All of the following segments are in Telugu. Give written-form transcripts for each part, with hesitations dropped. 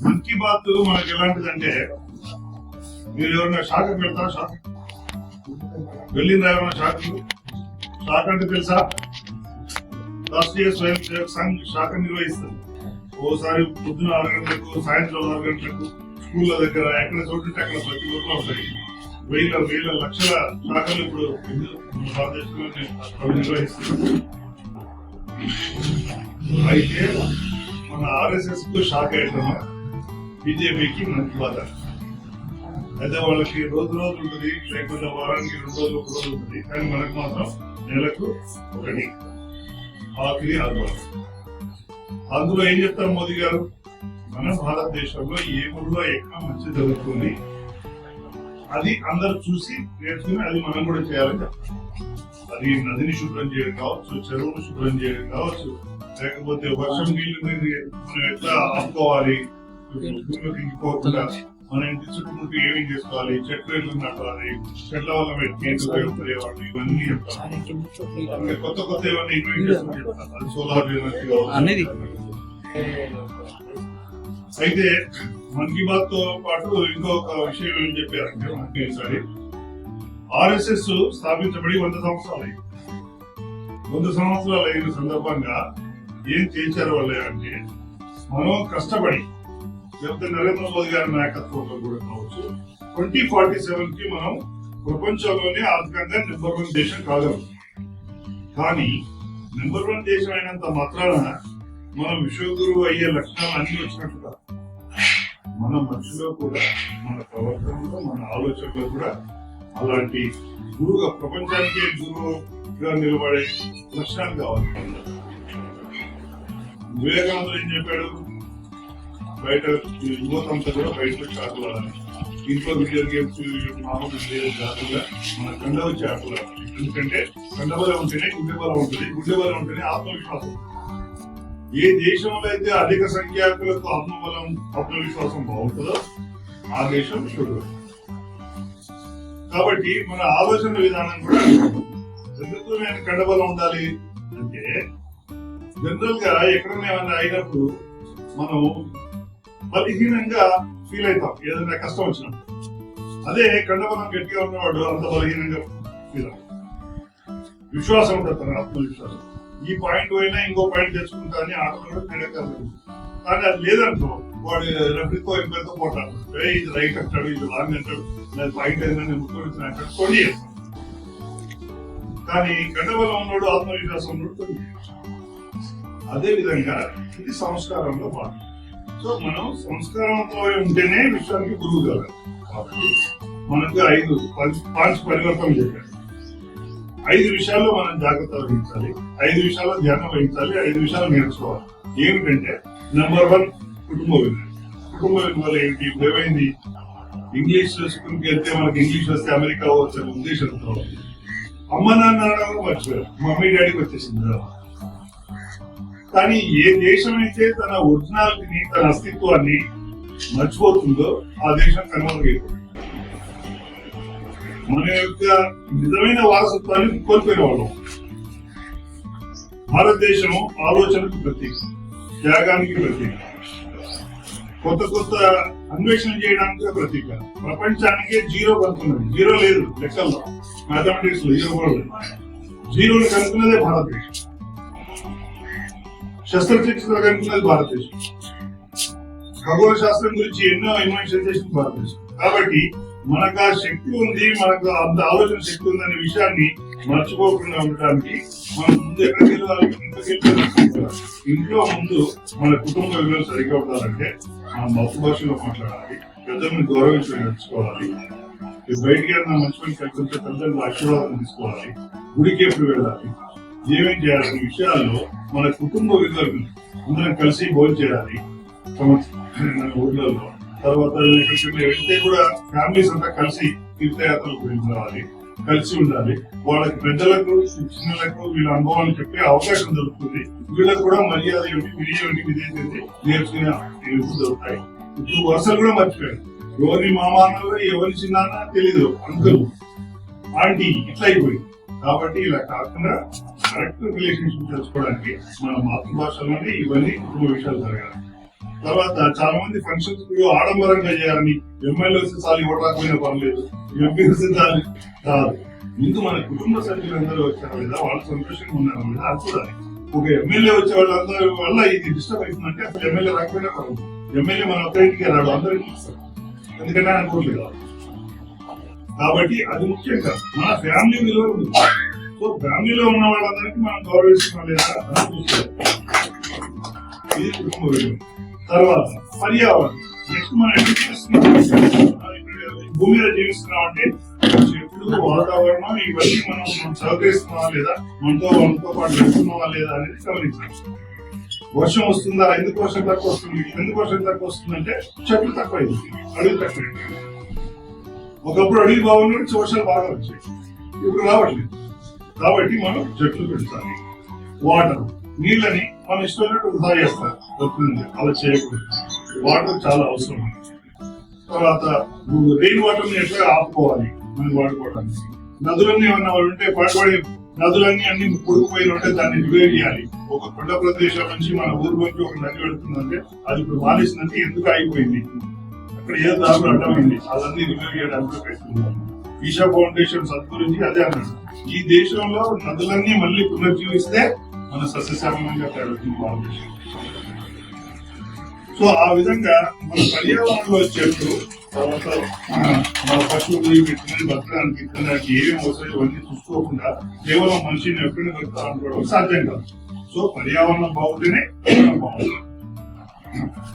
మన్ కీ బాత్ మనకి ఎలాంటిదంటే, మీరు ఎవరైనా షాక్ వెళ్తారా? షాక్ వెళ్ళిందా ఎవరైనా? షాక్ అంటే తెలుసా? రాష్ట్రీయ స్వయం సేవక్ సంఘ్ శాఖ నిర్వహిస్తుంది. ఓసారి పొద్దున 6 గంటలకు, సాయంత్రం 6 గంటలకు స్కూళ్ళ దగ్గర ఎక్కడ చూడంటే అక్కడ ప్రతి ఊర్లో ఉంటాయి. వేల లక్షల శాఖలు ఇప్పుడు మన భారతదేశంలో నిర్వహిస్తుంది. అయితే మన RSS కు షాక్ అయ్యడం బీజేపీకి మన్ కీ బాత్. అయితే వాళ్ళకి రోజు ఉంటుంది, లేకపోతే వారానికి 2 రోజులు 1 రోజు ఉంటుంది. కానీ మనకు మాత్రం నెలకు 1 ఆఖరి ఆదివారం. అందులో ఏం చెప్తారు మోదీ గారు? మన భారతదేశంలో ఏ ఊళ్ళో ఎక్కడ మంచి జరుగుతుంది అది అందరూ చూసి నేర్చుకుని అది మనం కూడా చేయాలని చెప్తారు. అది నదిని శుభ్రం చేయడం కావచ్చు, చెరువును శుభ్రం చేయడం కావచ్చు, లేకపోతే వర్షం నీళ్లు మనం ఎట్లా ఆపుకోవాలి, ఇంకిపోకుండా మన ఇంటి చుట్టూ ఏమేం చేసుకోవాలి, చెట్లు ఎట్లు నాటాలి, చెట్ల వల్ల ఉపయోగపడేవాళ్ళు, ఇవన్నీ చెప్తారు. కొత్త ఏమన్నా ఇన్వెంట్ చేసుకుని చెప్తారు. అది సోలార్ ఎనర్జీ. అయితే మన్ కీ బాత్ తో పాటు ఇంకొక విషయం ఏం చెప్పారంటే, మనకి ఈసారి RSS స్థాపించబడి 100 సంవత్సరాలు. 100 సంవత్సరాలు అయిన సందర్భంగా ఏం చేశారు వాళ్ళే అంటే, మనం కష్టపడి లేకపోతే నరేంద్ర మోదీ గారి నాయకత్వంలో కూడా కావచ్చు, 2047 కి మనం ప్రపంచంలోనే ఆర్థికంగా నెంబర్ 1 దేశం కాగలం. కానీ నెంబర్ 1 దేశం అయినంత మాత్రాన మనం విశ్వగురువు అయ్యే లక్షణాలు అన్ని వచ్చినట్టు కాదు. మన మనుషులో కూడా, మన ప్రవర్తనలో, మన ఆలోచనలో కూడా అలాంటి గురువుగా, ప్రపంచానికే గురువుగా నిలబడే లక్షణాలు కావాలి. వివేకానందుడు ఏం చెప్పాడు? బయట యువతంతా కూడా బయటకు ఆటలాడాలి, ఇంట్లో వీడియో గేమ్స్ మామూలు కాకుండా మన కండ వచ్చి ఆటలాడాలి. ఎందుకంటే కండబలం ఉంటేనే గుండెబలం ఉంటుంది, గుండెబలం ఉంటేనే ఆత్మవిశ్వాసం. ఏ దేశంలో అయితే అధిక సంఖ్యాకులకు ఆత్మవిశ్వాసం బాగుంటుందో ఆ దేశం విశ్వగురు. కాబట్టి మన ఆలోచన విధానం కూడా ఎందుకు నేను కండబలం ఉండాలి అంటే, జనరల్ గా ఎక్కడైనా ఏమైనా అయినప్పుడు మనం బలహీనంగా ఫీల్ అవుతాం ఏదైనా కష్టం వచ్చినప్పుడు. అదే కండబలం గట్టిగా ఉన్నవాడు అంత బలహీనంగా ఫీల్ అవుతాం. విశ్వాసం ఉంటుంది, తన ఆత్మవిశ్వాసం. ఈ పాయింట్ పోయినా ఇంకో పాయింట్ తెచ్చుకుంటా అని ఆటలు కూడా క్రీడాకారులు. కానీ అది లేదనుకో, వాడు రెఫరీతో ఎంపైర్తో పోటాడు, ఇది రైట్ అంటాడు, ఇది రాంగ్ అంటాడు, నేను పాయింట్ ఏదైనా ముఖ్యమంత్రి అంటాడు, కొన్ని చేస్తాడు. కానీ కండబలం ఉన్నాడు, ఆత్మవిశ్వాసం ఉన్నాడు, కొన్ని. అదే విధంగా ఇది సంస్కారంలో భాగం. సో మనం సంస్కారంతో ఉంటేనే విశ్వానికి గురువు కావాలి. కాబట్టి మనకు 5 పరివర్తన చెప్పారు. 5 విషయాల్లో మనం జాగ్రత్త వహించాలి, 5 విషయాల్లో ధ్యానం వహించాలి, 5 విషయాలు నేర్చుకోవాలి. ఏమిటంటే, నెంబర్ 1 కుటుంబ విధానం. కుటుంబ విధానం ఏమిటి? ఇప్పుడు ఏమైంది, ఇంగ్లీష్ స్కూల్కి వెళ్తే మనకి ఇంగ్లీష్ వస్తే అమెరికా వచ్చే ఉద్దేశంతో అమ్మ నాన్న మర్చిపోయారు, మమ్మీ డాడీకి వచ్చేసింది. కానీ ఏ దేశం అయితే తన ఒరిజినాలిటీని, తన అస్తిత్వాన్ని మర్చిపోతుందో ఆ దేశం కనుమరుగైపోతుంది. మన యొక్క నిజమైన వారసత్వాన్ని కోల్పోయిన వాళ్ళం. భారతదేశం ఆలోచనకు ప్రతీక, త్యాగానికి ప్రతీక, కొత్త అన్వేషణ చేయడానికి ప్రతీక. ప్రపంచానికే 0 కనుక్కున్నది. 0 లేదు లెక్కల్లో, మ్యాథమెటిక్స్ లో 0 కూడా లేదు. 0ని కనుక్కున్నదే భారతదేశం. శస్త్రచికిత్సలు కనుక్కున్నది భారతదేశం. ఖగోళ శాస్త్రం గురించి ఎన్నో ఇన్వెన్షన్ చేసింది భారతదేశం. కాబట్టి మనకు ఆ శక్తి ఉంది, మనకు అంత ఆలోచన శక్తి ఉందనే విషయాన్ని మర్చిపోకుండా ఉండడానికి మనం ముందు ఎక్కడికి వెళ్ళాలి? ఇంట్లో ముందు మన కుటుంబ విలువలు సరిగ్గా ఉండాలంటే మనం మాతృభాషలో మాట్లాడాలి, పెద్దలను గౌరవించడం నేర్చుకోవాలి, బయటికి వెళ్ళిన మంచి పని కల్పించే తల్లిదండ్రుల ఆశీర్వాదం తీసుకోవాలి, గుడికి ఎప్పుడు వెళ్ళాలి, ఏమేం చేయాల్సిన విషయాల్లో మన కుటుంబ విలువలు అందరం కలిసి భోజనం చేయాలి ఊర్లలో. తర్వాత వెళ్తే కూడా ఫ్యామిలీస్ అంతా కలిసి తీర్థయాత్రలకు వెళ్ళాలి, కలిసి ఉండాలి. వాళ్ళకి పెద్దలకు, చిన్నలకు వీళ్ళ అనుభవాలు చెప్పే అవకాశం దొరుకుతుంది. వీళ్ళకు కూడా మర్యాద ఏమిటి, వినయం విధేయత నేర్చుకునే దొరుకుతాయి. ఇప్పుడు వరుసలు కూడా మర్చిపోయారు. ఎవరి మామానో ఎవరి చిన్న తెలియదు, అంకుల్ ఆంటీ ఇట్లా అయిపోయింది. కాబట్టి ఇలా కాకుండా కరెక్ట్ రిలేషన్షిప్ తెలుసుకోవడానికి మన మాతృభాషలోనే ఇవన్నీ కుటుంబ విషయాలు జరగాలి. తర్వాత చాలా మంది ఫంక్షన్స్ ఆడంబరంగా చేయాలని ఎమ్మెల్యే వస్తే చాలు ఇవ్వడం రాకపోయినా పర్లేదు, ఎంపీ వస్తే చాలు కాదు. ముందు మన కుటుంబ సభ్యులందరూ వచ్చారు లేదా వాళ్ళు సంతోషంగా ఉన్నారు లేదా అది చూడాలి. ఒక ఎమ్మెల్యే వచ్చే వాళ్ళందరి వల్ల ఇది డిస్టర్బ్ అవుతుందంటే అసలు ఎమ్మెల్యే రాకపోయినా పర్లేదు, ఎమ్మెల్యే మన ఒక్కరికి రాడు, అందరికీ ఇస్తారు, ఎందుకంటే ఆయన కోట్లు కాదు. కాబట్టి అది ముఖ్యంగా మన ఫ్యామిలీ విలువ ఉంది. సో ఫ్యామిలీలో ఉన్న వాళ్ళందరికీ మనం గౌరవిస్తున్నాం లేదా అని చూసుకోవాలి. ఇది కుటుంబ విలువ. తర్వాత పర్యావరణం. నెక్స్ట్ మనం ఎందుకు చేస్తున్నాం, భూమి మీద జీవిస్తున్నాం అంటే చెట్లు, వాతావరణం ఇవన్నీ మనం సహకరిస్తున్నావా లేదా, మనతో పాటు వెళ్తున్నావా లేదా అనేది గమనించాలి. వర్షం వస్తుందా, ఎందుకు వర్షం తక్కువ వస్తుంది, ఎందుకు వర్షం తక్కువ వస్తుందంటే చెట్లు తక్కువ అయింది, అడవి తక్కువ అయింది. ఒకప్పుడు అడవి బాగుండి వర్షాలు బాగా వచ్చాయి, ఇప్పుడు రావట్లేదు. కాబట్టి మనం చెట్లు పెంచాలి. వాటర్, నీళ్ళని మనం ఇష్టమైనట్టు వృధా చేస్తారు, అలా చేయకూడదు. వాటర్ చాలా అవసరం. తర్వాత రెయిన్ వాటర్ ని ఎట్లా ఆపుకోవాలి మనం వాడుకోవడానికి. నదులన్నీ ఏమన్నా ఉంటే పడబడి నదులన్నీ అన్ని పొడిపోయిన ఉంటే దాన్ని రివైవ్ చేయాలి. ఒక కొండ ప్రదేశం నుంచి మన ఊరు నుంచి ఒక నది వెళుతుందంటే అది ఇప్పుడు మానేసిందంటే ఎందుకు ఆగిపోయింది, అక్కడ ఏ దారులు అడ్డమైంది, అదన్నీ రివైవ్ చేయడానికి పెట్టుకున్నాం. ఈషా ఫౌండేషన్ సద్గురించి అదే అన్నాడు, ఈ దేశంలో నదులన్నీ మళ్ళీ పునర్జీవిస్తే మన సస్యశ్యామలంగా తయారవుతుంది భారతదేశం. సో ఆ విధంగా మన పర్యావరణంలో చెట్లు, తర్వాత మన పశువులు వీటిని బతకడానికి తినడానికి ఏమేమి అవసరం ఇవన్నీ చూసుకోకుండా కేవలం మనిషిని ఎప్పుడైనా బతకాలనుకోవడం సాధ్యం కాదు. సో పర్యావరణం బాగుంటేనే మనం బాగుంటాం,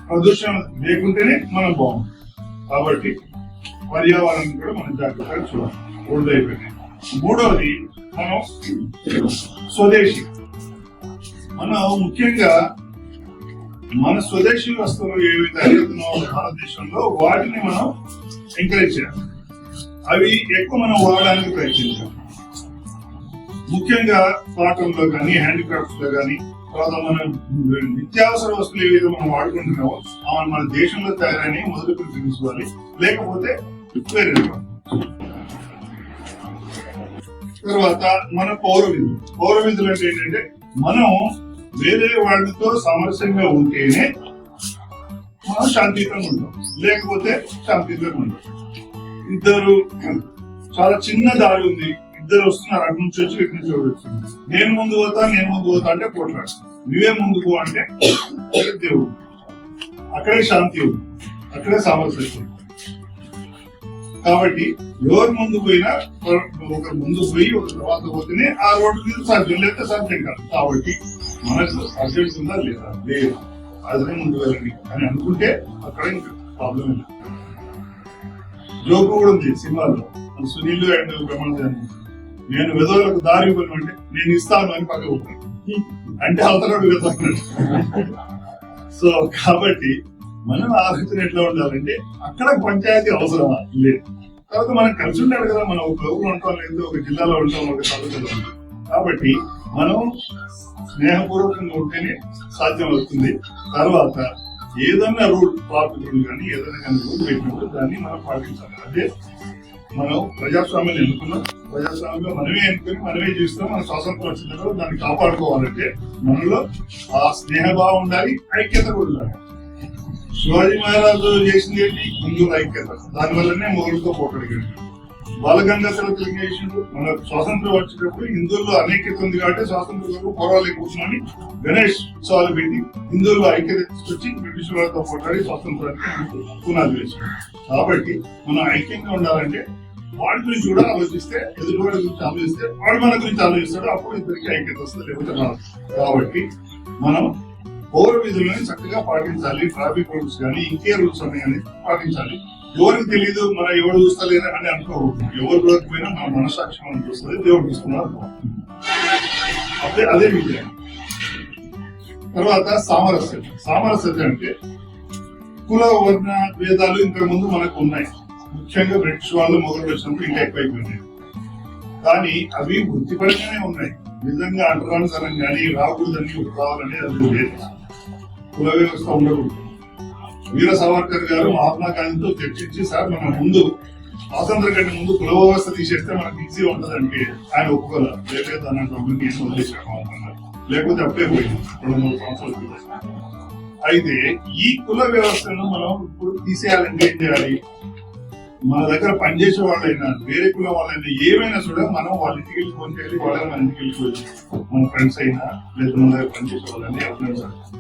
ప్రదూషణ లేకుంటేనే మనం బాగుంటాం. కాబట్టి పర్యావరణం కూడా మనం జాగ్రత్తగా చూడాలి. ఓల్డ్ అయిపోయినాయి. మూడవది మనం స్వదేశీ. మనం ముఖ్యంగా మన స్వదేశీ వస్తువులు ఏవైతే అడుగుతున్నామో భారతదేశంలో వాటిని మనం ఎంకరేజ్ చేయాలి. అవి ఎక్కువ మనం వాడడానికి ప్రయత్నించాలి. ముఖ్యంగా కాటన్ లో కానీ, హ్యాండిక్రాఫ్ట్స్ లో కానీ, తర్వాత మన నిత్యావసర వస్తువులు ఏవైతే మనం వాడుకుంటున్నామో అవి మన దేశంలో తయారని మొదలు తీసుకోవాలి, లేకపోతే వేరే. తర్వాత మన పౌర విధులు అంటే ఏంటంటే మనం వేరే వాళ్ళతో సామరస్యంగా ఉంటేనే మనం శాంతియుతంగా ఉంటాం, లేకపోతే శాంతియుతంగా ఉంటాం. ఇద్దరు చాలా చిన్న దారి ఉంది, ఇద్దరు వస్తున్నారు, అటు నుంచి వచ్చి ఇటు నుంచి వస్తుంది, నేను ముందు పోతా అంటే పోట్లాడు, నువ్వే ముందుకు అంటే దేవుడు. అక్కడే శాంతి ఉంది, అక్కడే సామరస్యం. కాబట్టి ఎవరు ముందు పోయినా ఒకరు ముందు పోయి ఒక తర్వాత పోతేనే ఆ రోడ్డు మీద సాధ్యం, లేదా సాధ్యం కాదు. కాబట్టి మనకు అర్జెంట్ ఉందా లేదా, లేదు అదే ముందు వెళ్ళండి అని అనుకుంటే అక్కడ ఇంకా ప్రాబ్లం లేదు. జోకు కూడా ఉంది సినిమాల్లో, సునీల్ అండ్ బ్రహ్మానంద, నేను వెదవులకు దారి ఇవ్వను నేను ఇస్తాను అని పక్క పోతాను అంటే అవతలడు వెళ్తాను. సో కాబట్టి మనం ఆలోచన ఎట్లా ఉండాలంటే అక్కడ పంచాయతీ అవసరమా లేదు. తర్వాత మనం కలిసి ఉండాలి కదా, మనం ఒక ఊరు ఉంటాం, లేదు ఒక జిల్లాలో ఉంటాం, ఒక తాలూకాలో ఉంటాం. కాబట్టి మనం స్నేహపూర్వకంగా ఉంటేనే సాధ్యం అవుతుంది. తర్వాత ఏదైనా రూల్, ట్రాఫిక్ రూల్ కానీ ఏదైనా కానీ రూల్ పెట్టినప్పుడు దాన్ని మనం పాటించాలి. అదే మనం ప్రజాస్వామ్యం ఎన్నుకున్నాం, ప్రజాస్వామ్యంలో మనమే ఎన్నుకొని మనమే జీవిస్తాం. మన స్వాతంత్రం వచ్చిన తర్వాత దాన్ని కాపాడుకోవాలంటే మనలో ఆ స్నేహభావం ఉండాలి, ఐక్యత కూడా ఉండాలి. శివాజీ మహారాజు చేసింది ఏంటి, హిందువుల ఐక్యత. దానివల్లనే మొగుడుతో పోకడిగాడు. బాలగంగాధర తిలక్ చేసిండు. మన స్వాతంత్రం వచ్చేటప్పుడు హిందువుల్లో అనేకత ఉంది కాబట్టి స్వాతంత్రం పోరాలి కూర్చొని గణేష్ ఉత్సవాలు పెట్టి హిందువుల్లో ఐక్యత తీసుకొచ్చి బ్రిటిష్ వాళ్ళతో పోరాడి స్వాతంత్రానికి పునాది వేసాడు. కాబట్టి మనం ఐక్యంగా ఉండాలంటే వాడి గురించి కూడా ఆలోచిస్తే, ఎదుటివాడి గురించి ఆలోచిస్తే వాడు మన గురించి ఆలోచిస్తాడు, అప్పుడు ఇద్దరికి ఐక్యత వస్తుంది, లేకపోతే రాదు. కాబట్టి మనం పౌర విధులను చక్కగా పాటించాలి. ట్రాఫిక్ రూల్స్ కానీ ఇంకే రూల్స్ ఉన్నాయని పాటించాలి. ఎవరికి తెలియదు మన ఎవరు చూస్తలేరు అని అనుకోకూడదు. ఎవరు చూడకపోయినా మన మనసాక్షి మనం చూస్తుంది, దేవుడు చూస్తున్నారు. అదే విజయం. తర్వాత సామరస్యత అంటే కుల వర్ణ భేదాలు ఇంతకు ముందు మనకు ఉన్నాయి. ముఖ్యంగా బ్రిటిష్ వాళ్ళు మొదలు వచ్చినప్పుడు ఇంకా ఎక్కువైపోయినాయి. కానీ అవి వృత్తిపరంగానే ఉన్నాయి. నిజంగా అంటరానితనం కానీ రాకూడదని రావాలని అది లేదు. కుల వ్యవస్థ ఉండకూడదు. వీర సావర్కర్ గారు మహాత్మా గాంధీతో చర్చించి, సార్ మన ముందు స్వాతంత్రం కంటే ముందు కుల వ్యవస్థ తీసేస్తే మనకు ఈజీగా ఉంటదంటే ఆయన ఒప్పుకోలేదు. లేదు అన్నట్టు వదిలేసాము అంటున్నారు. లేకపోతే అప్పుడే పోయింది 2-3 సంవత్సరాలు. అయితే ఈ కుల వ్యవస్థను మనం ఇప్పుడు తీసేయాలంటే ఏం చేయాలి? మన దగ్గర పనిచేసే వాళ్ళైనా వేరే కులం వాళ్ళైనా ఏమైనా కూడా మనం వాళ్ళ ఇంటికి వెళ్ళి ఫోన్ చేయాలి. వాళ్ళని మన ఇంటికి వెళ్ళిపోవచ్చు. మన ఫ్రెండ్స్ అయినా లేదా మన దగ్గర పనిచేసే వాళ్ళని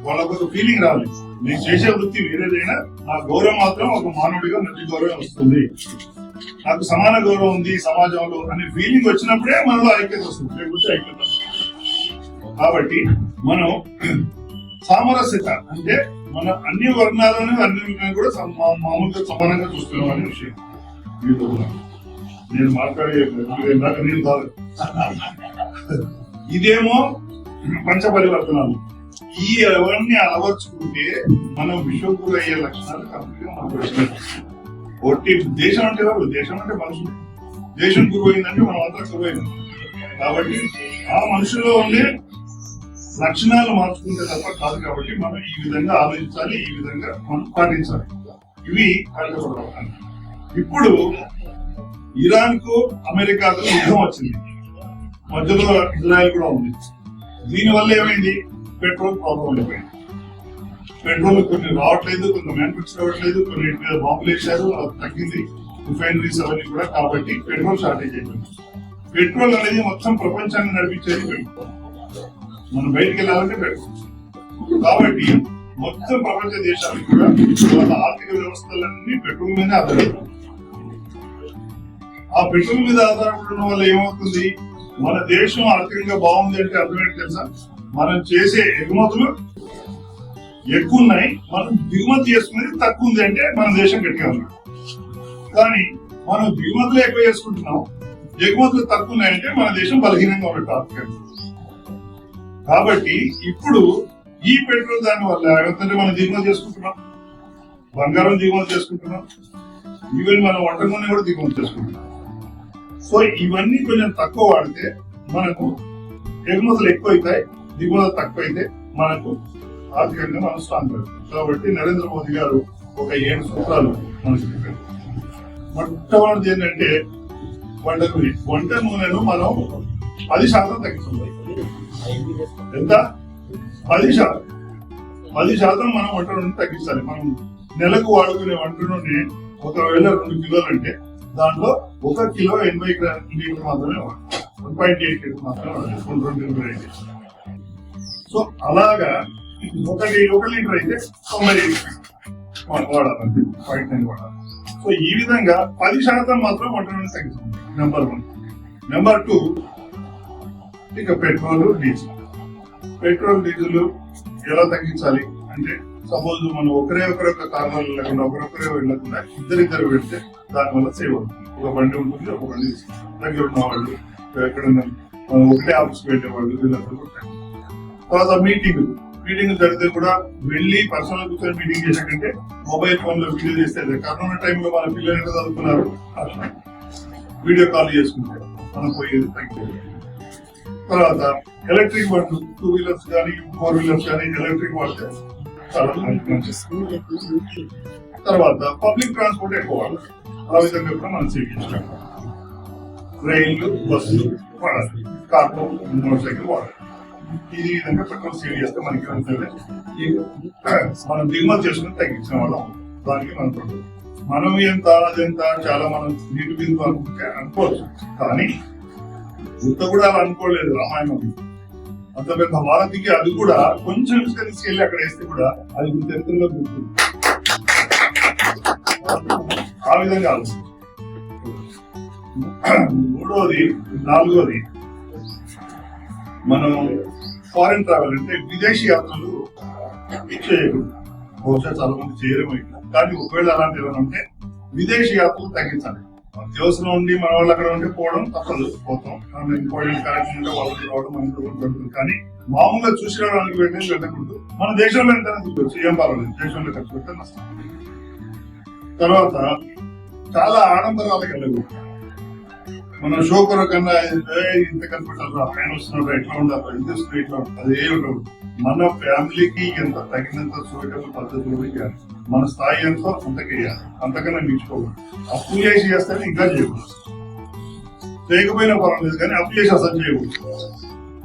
వాళ్ళకు ఒక ఫీలింగ్ రావాలి. నేను చేసే వృత్తి వేరేదైనా నా గౌరవం మాత్రం ఒక మానవుడిగా నటి గౌరవం వస్తుంది, నాకు సమాన గౌరవం ఉంది సమాజంలో అనే ఫీలింగ్ వచ్చినప్పుడే మనలో ఐక్యత వస్తుంది. లేకపోతే ఐక్యత. కాబట్టి మనం సామరస్యత అంటే మన అన్ని వర్ణాలను అన్ని కూడా మామూలుగా సమానంగా చూస్తున్నాం అనే విషయం. నేను మాట్లాడే నేను కాదు. ఇదేమో పంచ పరివర్తనాలు. ఈ ఎవరిని అలవర్చుకుంటే మనం విశ్వగురు అయ్యే లక్షణాలు కంప్లీట్గా మనకు వచ్చినట్టు. ఒకటి దేశం అంటే ఎవరు? దేశం అంటే మనుషులు. దేశం గురువు అయిందంటే మనం అంతా గురువు అయింది. కాబట్టి ఆ మనుషుల్లో ఉండే లక్షణాలు మార్చుకుంటే తప్ప కాదు. కాబట్టి మనం ఈ విధంగా ఆలోచించాలి, ఈ విధంగా మనం పాటించాలి. ఇవి కార్యక్రమాలు. ఇప్పుడు ఇరాన్ కు అమెరికాకు యుద్ధం వచ్చింది, మధ్యలో ఇజ్రాయెల్ కూడా ఉంది. దీనివల్ల ఏమైంది? పెట్రోల్ ప్రాబ్లం అయిపోయింది. పెట్రోల్ కొన్ని రావట్లేదు, కొన్ని మ్యానుఫ్యాక్చర్ అవ్వట్లేదు, కొన్ని బాంబులు వేశారు, అది తగ్గింది. రిఫైనరీస్ అవన్నీ కూడా. కాబట్టి పెట్రోల్ షార్టేజ్ అయిపోయింది. పెట్రోల్ అనేది మొత్తం ప్రపంచాన్ని నడిపించేది పెట్రోల్. మనం బయటికి వెళ్ళాలంటే పెట్రోల్. కాబట్టి మొత్తం ప్రపంచ దేశాలకు కూడా వాళ్ళ ఆర్థిక వ్యవస్థలన్నీ పెట్రోల్ మీద ఆధారపడి, ఆ పెట్రోల్ మీద ఆధారపడడం వల్ల ఏమవుతుంది? మన దేశం ఆర్థికంగా బాగుంది అంటే అర్థమేంటి తెలుసా? మనం చేసే ఎగుమతులు ఎక్కువ ఉన్నాయి, మనం దిగుమతి చేసుకునేది తక్కువ ఉంది అంటే మన దేశం గట్టిగా ఉంది. కానీ మనం దిగుమతులు ఎక్కువ చేసుకుంటున్నాం, ఎగుమతులు తక్కువ ఉన్నాయంటే మన దేశం బలహీనంగా ఉన్నట్టు ఆర్థికంగా. కాబట్టి ఇప్పుడు ఈ పెట్రోల్ దాని వల్ల ఏమంటే మనం దిగుమతి చేసుకుంటున్నాం, బంగారం దిగుమతి చేసుకుంటున్నాం, ఈవెన్ మనం వంట నూనె కూడా దిగుమతి చేసుకుంటున్నాం. సో ఇవన్నీ కొంచెం తక్కువ వాడితే మనకు ఎగుమతులు ఎక్కువ అవుతాయి, దిగుమతులు తక్కువ అయితే మనకు ఆర్థికంగా మనం స్ట్రాంగ్ అవుతుంది. కాబట్టి నరేంద్ర మోదీ గారు ఒక 7 సూత్రాలు మనకు చెప్పారు. మొట్టమొదటిది ఏంటంటే వంట నూనెను మనం 10% తగ్గించాలి. ఎంత? 10% మనం వంట నూనె తగ్గించాలి. మనం నెలకు వాడుకునే వంట నూనె ఒకవేళ 2 కిలోలు అంటే దాంట్లో 1 కిలో 80 లీటర్ మాత్రమే వాడాలి. 1.8 లీటర్ మాత్రమే వాడాలి. 2 లీటర్. సో అలాగా 1 లీటర్ అయితే 90 వాడాలి, 0.9 వాడాలి. సో ఈ విధంగా 10% మాత్రం వంట నూనె తగ్గించాలి. నెంబర్ 1. నెంబర్ 2 ఇక పెట్రోల్ డీజిల్. పెట్రోల్ డీజిల్ ఎలా తగ్గించాలి అంటే, సపోజ్ మనం ఒకరొక కారణాలు లేకుండా ఒకరొకరే వెళ్ళకుండా ఇద్దరు పెడితే దానివల్ల సేవ్ అవుతుంది. ఒక బండి ఉంటుంది, ఒక బండి దగ్గర ఉన్న వాళ్ళు, ఎక్కడన్నా ఒకటే ఆఫీస్కి వెళ్ళేవాళ్ళు, వీళ్ళందరూ కూడా. తర్వాత మీటింగ్ జరిగితే కూడా వెళ్ళి పర్సనల్ కూర్చొని మీటింగ్ చేసాకంటే మొబైల్ ఫోన్ లో వీడియో చేస్తే, కరోనా టైంలో మన పిల్లలు ఎంత చదువుకున్నారు, వీడియో కాల్ చేసుకుంటే మనం పోయేది తగ్గిపోయింది. తర్వాత ఎలక్ట్రిక్ బండ్లు 2 వీలర్స్ కానీ 4 వీలర్స్ కానీ ఎలక్ట్రిక్ వాడితే చాలా మంచిది. తర్వాత పబ్లిక్ ట్రాన్స్పోర్ట్ ఎక్కువ వాడాలి. ఆ విధంగా కూడా మనం సేవ్ చేస్తాం. ట్రైన్లు, బస్సులు వాడాలి, కార్లు, మోటార్ సైకిల్ వాడాలి. ఈ విధంగా పెట్రోల్ సేవ్ చేస్తే మనకి మనం దిగుమతి చేసుకుని తగ్గించిన వాళ్ళం. దానికి మనం ఎంత అదెంత చాలా మనం నీటి బిందు అనుకుంటే అనుకోవచ్చు. కానీ ఇంత కూడా అలా అనుకోలేదు. రామాయణం అంత పెద్ద భారతికి అది కూడా కొంచెం తీసుకెళ్లి అక్కడ వేస్తే కూడా అది చరిత్రలో గుర్తుంది. ఆ విధంగా ఆలోచించారు. 4వది మనం ఫారెన్ ట్రావెల్ అంటే విదేశీ యాత్రలు చేయకూడదు. బహుశా చాలా మంది చేయలేము. కానీ ఒకవేళ అలాంటి ఏమైనా ఉంటే విదేశీ యాత్రలు తగ్గించాలి. అత్యవసరం ఉండి మన వాళ్ళు అక్కడ ఉంటే పోవడం తప్పదు, పోతాం. ఇంపార్టెంట్ కార్యక్రమం ఉంటే వాళ్ళకి రావడం మనకి పడుతుంది. కానీ మామూలుగా చూసి రావడానికి వెళ్ళకూడదు. మన దేశంలో ఎంత చూడవచ్చు, ఏం పర్వాలేదు, దేశంలో ఖర్చు పెడితే నష్టం. తర్వాత చాలా ఆడంబరాలకు వెళ్ళకూడదు. మన షో కొరకన్నా ఇంత కనిపెట్టాలి, ఆయన వస్తున్నారు, ఎట్లా ఉండాలి, ఇంత ఇట్లా అది ఏ ఉండదు. మన ఫ్యామిలీకి ఎంత తగినంత సూటబుల్ పద్ధతులు మన స్థాయి ఎంతో అంతకేయాలి, అంతకన్నా మించుకోకూడదు. అప్పు చేసి చేస్తేనే ఇంకా చేయకూడదు, చేయకపోయినా పర్వాలేదు కానీ అప్పు చేసి అసలు చేయకూడదు.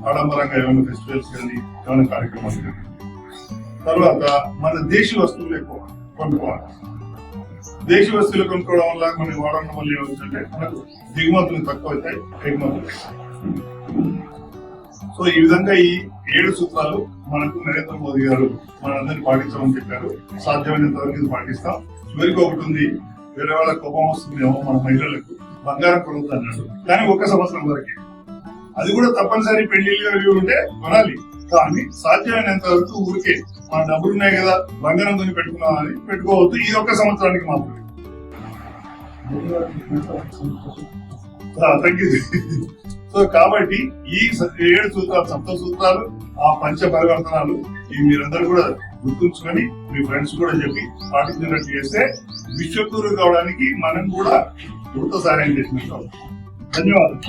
ఆడంబరంగా ఏమైనా ఫెస్టివల్స్ కానీ ఏమైనా కార్యక్రమాలు కానీ. తర్వాత మన దేశీ వస్తువులు ఎక్కువ కొనుక్కోవాలి. దేశీ వస్తువులు కొనుక్కోవడం వల్ల మనకి వాడడం వల్ల ఏమవుతుందంటే మనకు దిగుమతులు తక్కువ అవుతాయి, ఎగుమతులు. సో ఈ విధంగా ఈ 7 సూత్రాలు మనకు నరేంద్ర మోదీ గారు మనందరినీ పాటించమని చెప్పారు. సాధ్యమైనంత వరకు ఇది పాటిస్తాం. చివరికి ఒకటి ఉంది, వేరే వాళ్ళ కోపం వస్తుందేమో మన మహిళలకు, బంగారం కొనవద్దు అన్నాడు. కానీ 1 సంవత్సరం వరకే, అది కూడా తప్పనిసరి పెళ్లిళ్ళు అవి ఉంటే కొనాలి. కానీ సాధ్యమైనంత వరకు ఊరికే మన డబ్బులు ఉన్నాయి కదా బంగారం కొని పెట్టుకున్నామని పెట్టుకోవద్దు. ఈ 1 సంవత్సరానికి మాత్రమే తగ్గింది. సో కాబట్టి ఈ 7 సూత్రాలు, సప్త సూత్రాలు, ఆ పంచ పరివర్తనాలు ఇవి మీరందరూ కూడా గుర్తుంచుకొని మీ ఫ్రెండ్స్ కూడా చెప్పి పాటించినట్టు చేస్తే విశ్వగురు కావడానికి మనం కూడా యువత సహాయం చేసినట్టు. ధన్యవాదాలు.